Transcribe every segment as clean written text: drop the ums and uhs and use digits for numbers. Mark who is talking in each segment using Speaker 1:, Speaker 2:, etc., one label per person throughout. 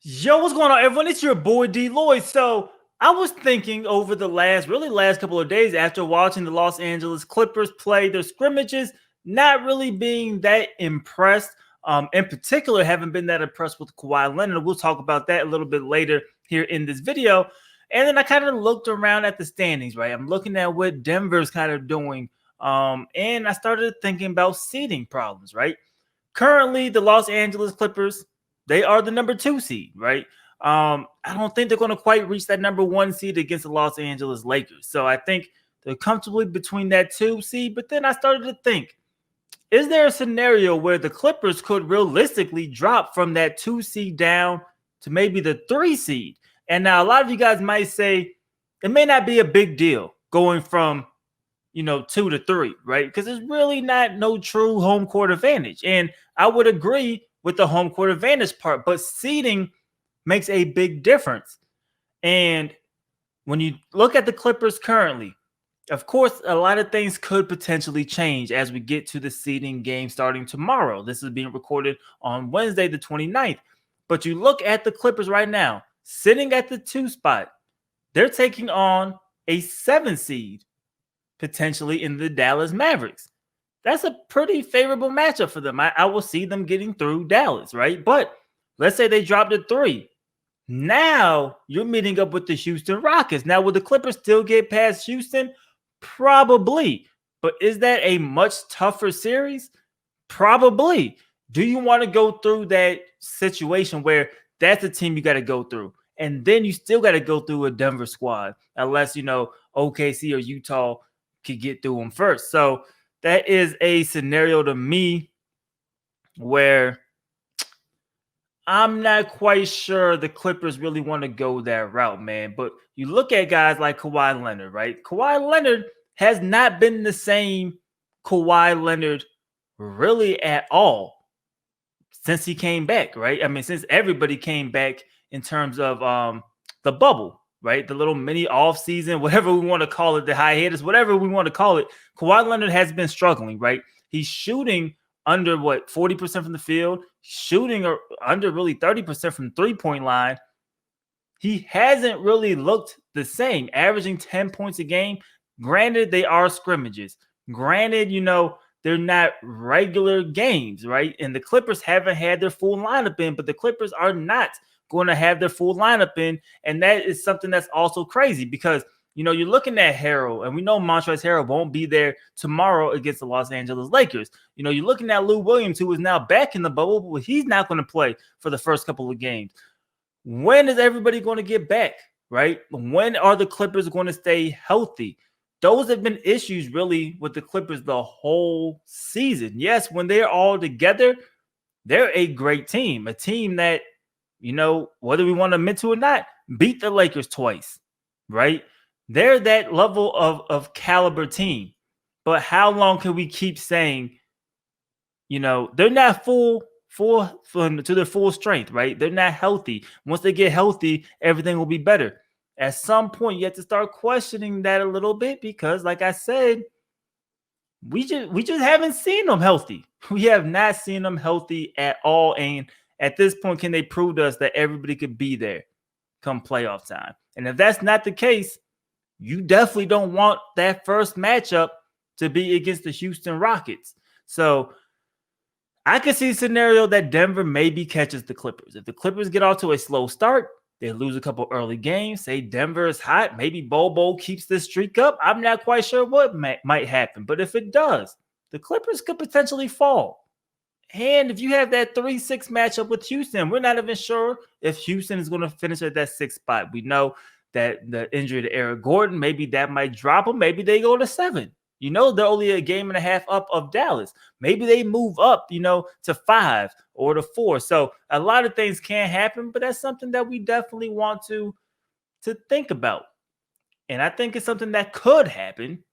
Speaker 1: Yo, what's going on, everyone? It's your boy DLloyd. So I was thinking over the last couple of days after watching the Los Angeles Clippers play their scrimmages, not really being that impressed. In particular, haven't been that impressed with Kawhi Leonard. We'll talk about that a little bit later here in this video. And then I kind of looked around at the standings, right? I'm looking at what Denver's kind of doing. And I started thinking about seeding problems, right? Currently, the Los Angeles Clippers, they are the number 2 seed, right? I don't think they're going to quite reach that number 1 seed against the Los Angeles Lakers. So I think they're comfortably between that 2 seed. But then I started to think, is there a scenario where the Clippers could realistically drop from that 2 seed down to maybe the 3 seed? And now a lot of you guys might say it may not be a big deal going from 2 to 3, right? Because there's really not no true home court advantage. And I would agree with the home court advantage part, but seeding makes a big difference. And when you look at the Clippers currently, of course, a lot of things could potentially change as we get to the seeding game starting tomorrow. This is being recorded on Wednesday, the 29th. But you look at the Clippers right now, sitting at the 2 spot, they're taking on a 7 seed potentially in the Dallas Mavericks. That's a pretty favorable matchup for them. I will see them getting through Dallas, right? But let's say they drop to 3. Now you're meeting up with the Houston Rockets. Now, will the Clippers still get past Houston? Probably. But is that a much tougher series? Probably. Do you want to go through that situation where that's the team you got to go through? And then you still got to go through a Denver squad, unless, OKC or Utah could get through them first. So that is a scenario to me where I'm not quite sure the Clippers really want to go that route, man. But you look at guys like Kawhi Leonard, right? Kawhi Leonard has not been the same Kawhi Leonard really at all since he came back, right? I mean, since everybody came back in terms of the bubble, right? The little mini off season, whatever we want to call it, the hiatus, whatever we want to call it. Kawhi Leonard has been struggling, right? He's shooting under 40% from the field, shooting under really 30% from the 3-point line. He hasn't really looked the same, averaging 10 points a game. Granted, they are scrimmages. Granted, they're not regular games, right? And the Clippers haven't had their full lineup in, but the Clippers are not going to have their full lineup in. And that is something that's also crazy because, you're looking at Harrell, and we know Montrezl Harrell won't be there tomorrow against the Los Angeles Lakers. You're looking at Lou Williams, who is now back in the bubble, but he's not going to play for the first couple of games. When is everybody going to get back, right? When are the Clippers going to stay healthy? Those have been issues really with the Clippers the whole season. Yes, when they're all together, they're a great team, a team that, whether we want to admit to or not, beat the Lakers twice, right? They're that level of caliber team. But how long can we keep saying, they're not full to their full strength, right? They're not healthy. Once they get healthy, everything will be better. At some point, you have to start questioning that a little bit because, like I said, we just haven't seen them healthy. We have not seen them healthy at all. And at this point, can they prove to us that everybody could be there come playoff time? And if that's not the case, you definitely don't want that first matchup to be against the Houston Rockets. So I can see a scenario that Denver maybe catches the Clippers. If the Clippers get off to a slow start, they lose a couple early games, say Denver is hot, maybe Bobo keeps this streak up. I'm not quite sure what might happen. But if it does, the Clippers could potentially fall. And if you have that 3-6 matchup with Houston, we're not even sure if Houston is going to finish at that 6th spot. We know that the injury to Eric Gordon, maybe that might drop them. Maybe they go to 7. They're only a game and a half up of Dallas. Maybe they move up, to 5 or to 4. So a lot of things can happen, but that's something that we definitely want to think about. And I think it's something that could happen.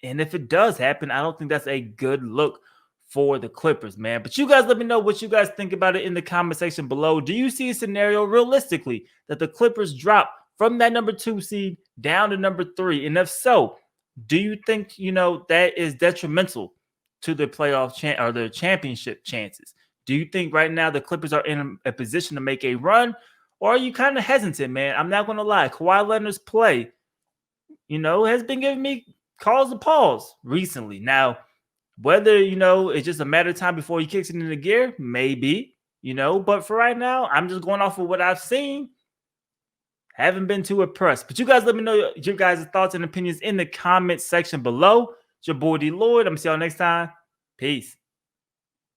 Speaker 1: And if it does happen, I don't think that's a good look for the Clippers, man. But you guys let me know what you guys think about it in the comment section below. Do you see a scenario realistically that the Clippers drop from that number 2 seed down to number 3? And if so, do you think, that is detrimental to the playoff or their championship chances? Do you think right now the Clippers are in a position to make a run? Or are you kind of hesitant, man? I'm not going to lie. Kawhi Leonard's play, has been giving me cause to pause recently. Now, whether, it's just a matter of time before he kicks it into gear, maybe, but for right now, I'm just going off of what I've seen. Haven't been too impressed. But you guys let me know your guys' thoughts and opinions in the comment section below. It's your boy DLloyd. I'm going to see y'all next time. Peace.